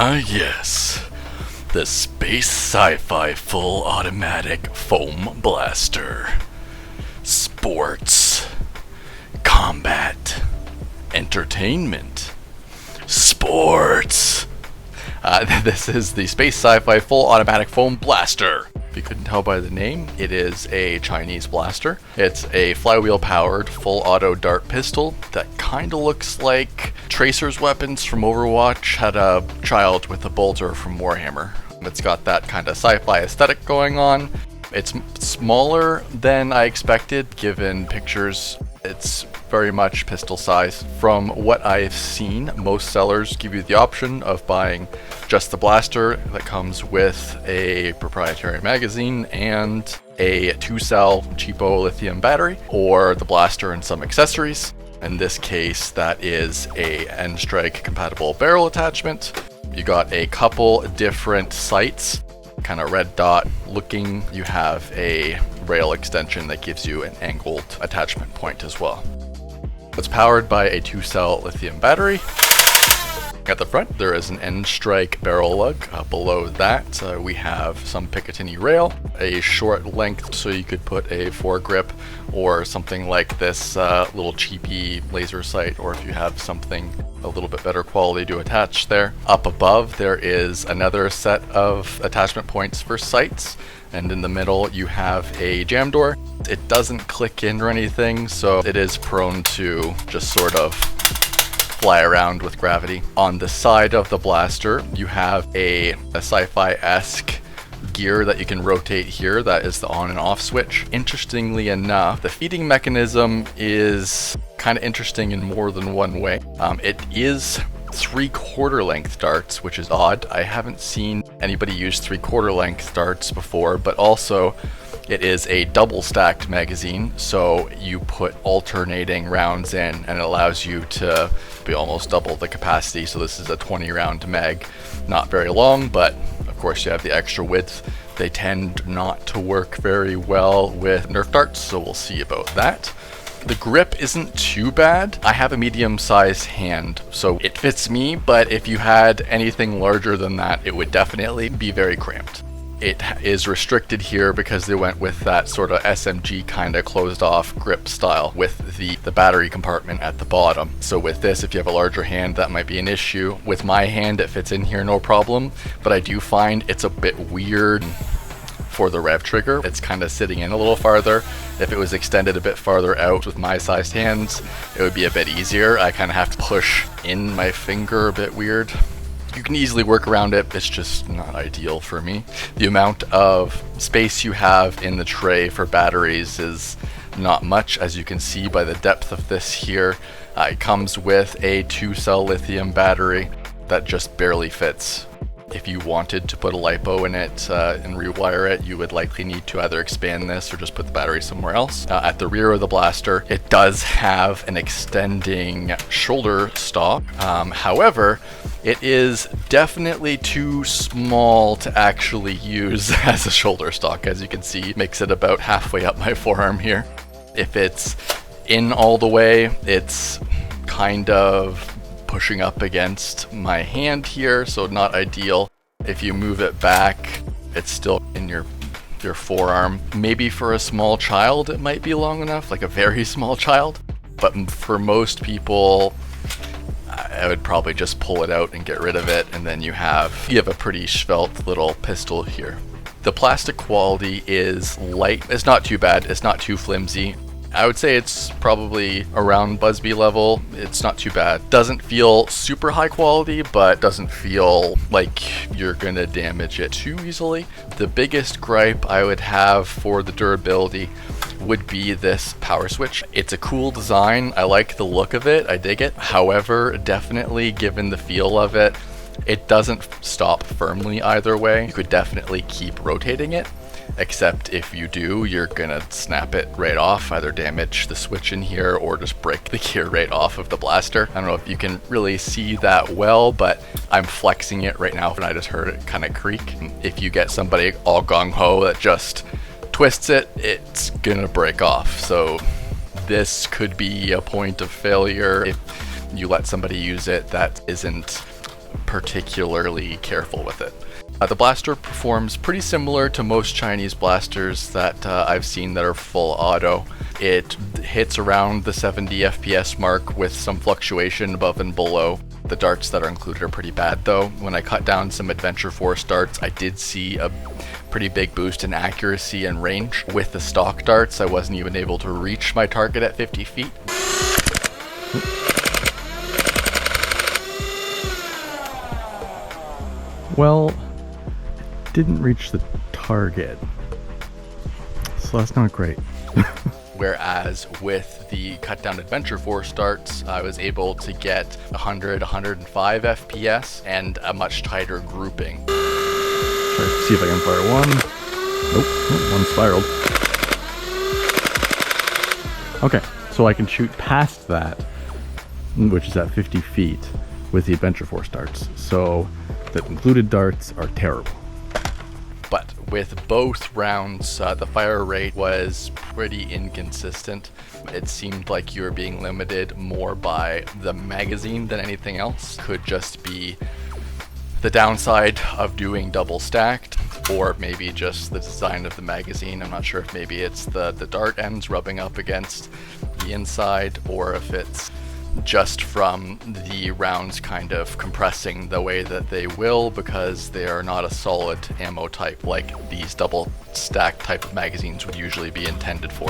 Ah, yes. The space sci-fi full automatic foam blaster. Sports. Combat. Entertainment. Sports. This is the space sci-fi full automatic foam blaster. If you couldn't tell by the name, it is a Chinese blaster. It's a flywheel powered full auto dart pistol that kind of looks like Tracer's weapons from Overwatch had a child with a bolter from Warhammer. It's got that kind of sci-fi aesthetic going on. It's smaller than I expected given pictures. It's very much pistol size. From what I've seen, most sellers give you the option of buying just the blaster that comes with a proprietary magazine and a 2-cell cheapo lithium battery, or the blaster and some accessories. In this case, that is a N-Strike compatible barrel attachment. You got a couple different sights, kind of red dot looking. You have a rail extension that gives you an angled attachment point as well. It's powered by a 2-cell lithium battery. At the front, there is an N-Strike barrel lug. Below that, we have some Picatinny rail, a short length so you could put a foregrip or something like this little cheapy laser sight, or if you have something a little bit better quality to attach there. Up above, there is another set of attachment points for sights, and in the middle, you have a jam door. It doesn't click in or anything, so it is prone to just sort of fly around with gravity. On the side of the blaster, you have a sci-fi-esque gear that you can rotate here. That is the on and off switch. Interestingly enough, the feeding mechanism is kind of interesting in more than one way. It is 3/4 length darts, which is odd. I haven't seen anybody use 3/4 length darts before, but also it is a double stacked magazine, so you put alternating rounds in and it allows you to be almost double the capacity. So this is a 20 round mag, not very long, but of course you have the extra width. They tend not to work very well with Nerf darts, so we'll see about that. The grip isn't too bad. I have a medium-sized hand, so it fits me, but if you had anything larger than that, it would definitely be very cramped. It is restricted here because they went with that sort of SMG kind of closed off grip style with the battery compartment at the bottom. So with this, if you have a larger hand, that might be an issue. With my hand, it fits in here no problem, but I do find it's a bit weird for the rev trigger. It's kind of sitting in a little farther. If it was extended a bit farther out with my sized hands, it would be a bit easier. I kind of have to push in my finger a bit weird. You can easily work around it, it's just not ideal for me. The amount of space you have in the tray for batteries is not much, as you can see by the depth of this here. It comes with a 2-cell lithium battery that just barely fits. If you wanted to put a LiPo in it and rewire it, you would likely need to either expand this or just put the battery somewhere else. At the rear of the blaster, it does have an extending shoulder stock. However, it is definitely too small to actually use as a shoulder stock. As you can see, it makes it about halfway up my forearm here. If it's in all the way, it's kind of pushing up against my hand here, so not ideal. If you move it back, it's still in your forearm. Maybe for a small child it might be long enough, like a very small child, but for most people I would probably just pull it out and get rid of it, and then you have a pretty svelte little pistol here. The plastic quality is light. It's not too bad, it's not too flimsy. I would say it's probably around Busby level. It's not too bad. Doesn't feel super high quality, but doesn't feel like you're gonna damage it too easily. The biggest gripe I would have for the durability would be this power switch. It's a cool design. I like the look of it. I dig it. However, definitely given the feel of it, it doesn't stop firmly either way. You could definitely keep rotating it. Except if you do, you're gonna snap it right off, either damage the switch in here or just break the gear right off of the blaster. I don't know if you can really see that well, but I'm flexing it right now and I just heard it kind of creak. If you get somebody all gung-ho that just twists it, it's gonna break off. So this could be a point of failure if you let somebody use it that isn't particularly careful with it. The blaster performs pretty similar to most Chinese blasters that I've seen that are full auto. It hits around the 70 FPS mark with some fluctuation above and below. The darts that are included are pretty bad though. When I cut down some Adventure Force darts, I did see a pretty big boost in accuracy and range. With the stock darts, I wasn't even able to reach my target at 50 feet. Well, didn't reach the target, so that's not great. Whereas with the cut down Adventure Force darts, I was able to get 100, 105 FPS and a much tighter grouping. Try to see if I can fire one. Nope, one spiraled. Okay, so I can shoot past that, which is at 50 feet, with the Adventure Force darts. So the included darts are terrible. But with both rounds, the fire rate was pretty inconsistent. It seemed like you were being limited more by the magazine than anything else. Could just be the downside of doing double stacked, or maybe just the design of the magazine. I'm not sure if maybe it's the dart ends rubbing up against the inside, or if it's just from the rounds kind of compressing the way that they will, because they are not a solid ammo type like these double stack type of magazines would usually be intended for.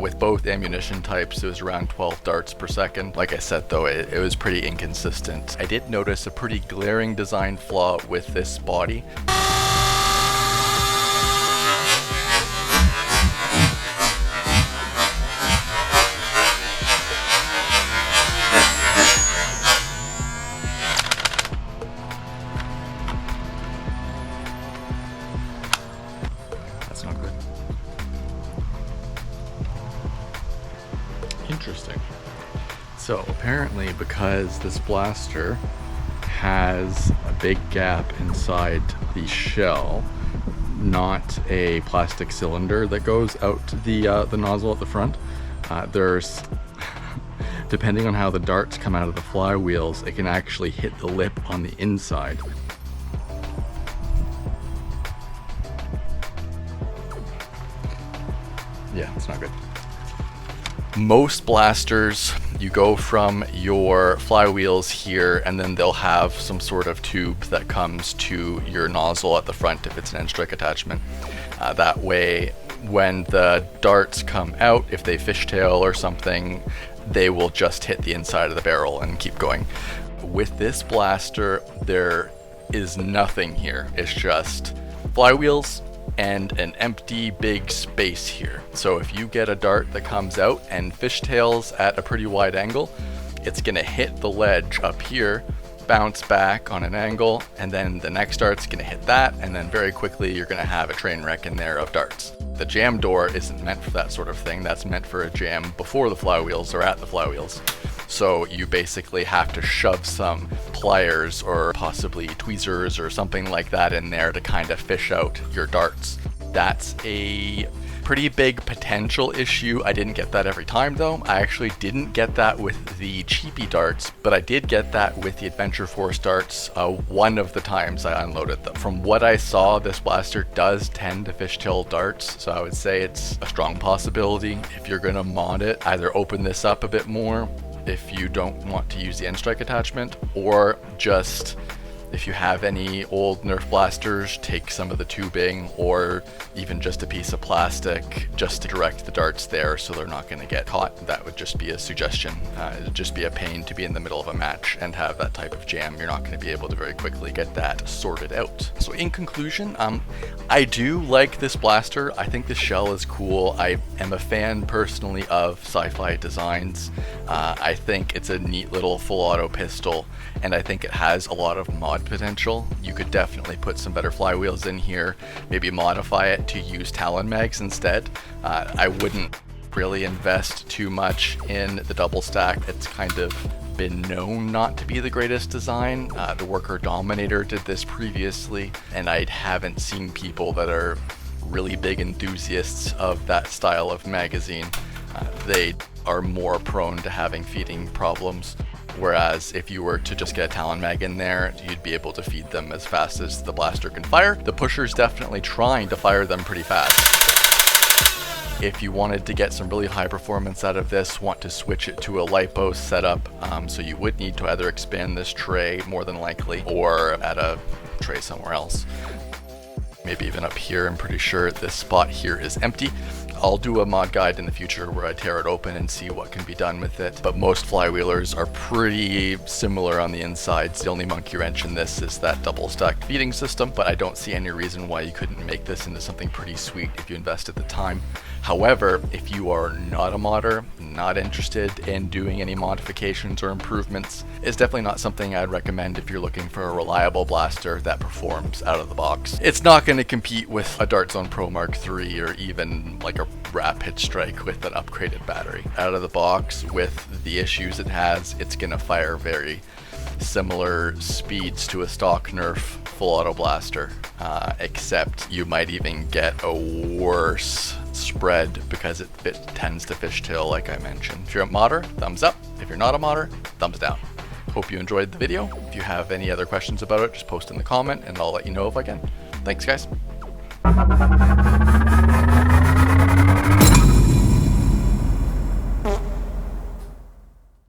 With both ammunition types, it was around 12 darts per second. Like I said though, it was pretty inconsistent. I did notice a pretty glaring design flaw with this body. That's not good. Interesting. So apparently, because this blaster has a big gap inside the shell, not a plastic cylinder that goes out to the nozzle at the front, there's depending on how the darts come out of the flywheels, it can actually hit the lip on the inside. Yeah, it's not good. Most blasters, you go from your flywheels here, and then they'll have some sort of tube that comes to your nozzle at the front if it's an end strike attachment. That way, when the darts come out, if they fishtail or something, they will just hit the inside of the barrel and keep going. With this blaster, there is nothing here. It's just flywheels and an empty big space here. So if you get a dart that comes out and fishtails at a pretty wide angle, it's gonna hit the ledge up here, bounce back on an angle, and then the next dart's gonna hit that, and then very quickly you're gonna have a train wreck in there of darts. The jam door isn't meant for that sort of thing. That's meant for a jam before the flywheels or at the flywheels. So you basically have to shove some pliers or possibly tweezers or something like that in there to kind of fish out your darts. That's a pretty big potential issue. I didn't get that every time though. I actually didn't get that with the cheapy darts, but I did get that with the Adventure Force darts one of the times I unloaded them. From what I saw, this blaster does tend to fishtail darts, so I would say it's a strong possibility. If you're gonna mod it, either open this up a bit more if you don't want to use the end strike attachment, or just if you have any old Nerf blasters, take some of the tubing or even just a piece of plastic just to direct the darts there so they're not going to get caught. That would just be a suggestion. It'd just be a pain to be in the middle of a match and have that type of jam. You're not going to be able to very quickly get that sorted out. So in conclusion, I do like this blaster. I think the shell is cool. I am a fan personally of Sci-fi designs. I think it's a neat little full auto pistol, and I think it has a lot of mod potential. You could definitely put some better flywheels in here, maybe modify it to use Talon mags instead. I wouldn't really invest too much in the double stack. It's kind of been known not to be the greatest design. The Worker Dominator did this previously, and I haven't seen people that are really big enthusiasts of that style of magazine. They are more prone to having feeding problems. whereas if you were to just get a Talon Mag in there, you'd be able to feed them as fast as the blaster can fire. The pusher's definitely trying to fire them pretty fast. If you wanted to get some really high performance out of this, want to switch it to a lipo setup, so you would need to either expand this tray more than likely, or add a tray somewhere else. Maybe even up here. I'm pretty sure this spot here is empty. I'll do a mod guide in the future where I tear it open and see what can be done with it, but most flywheelers are pretty similar on the insides. The only monkey wrench in this is that double stack feeding system, but I don't see any reason why you couldn't make this into something pretty sweet if you invested the time. However, if you are not a modder, not interested in doing any modifications or improvements, it's definitely not something I'd recommend if you're looking for a reliable blaster that performs out of the box. It's not going to compete with a Dart Zone Pro Mark III or even like a Rapid Strike with an upgraded battery. Out of the box, with the issues it has, it's going to fire very similar speeds to a stock Nerf full auto blaster, except you might even get a worse spread because it tends to fishtail like I mentioned. If you're a modder, thumbs up. If you're not a modder, thumbs down. Hope you enjoyed the video. If you have any other questions about it, just post in the comment and I'll let you know if I can. Thanks guys.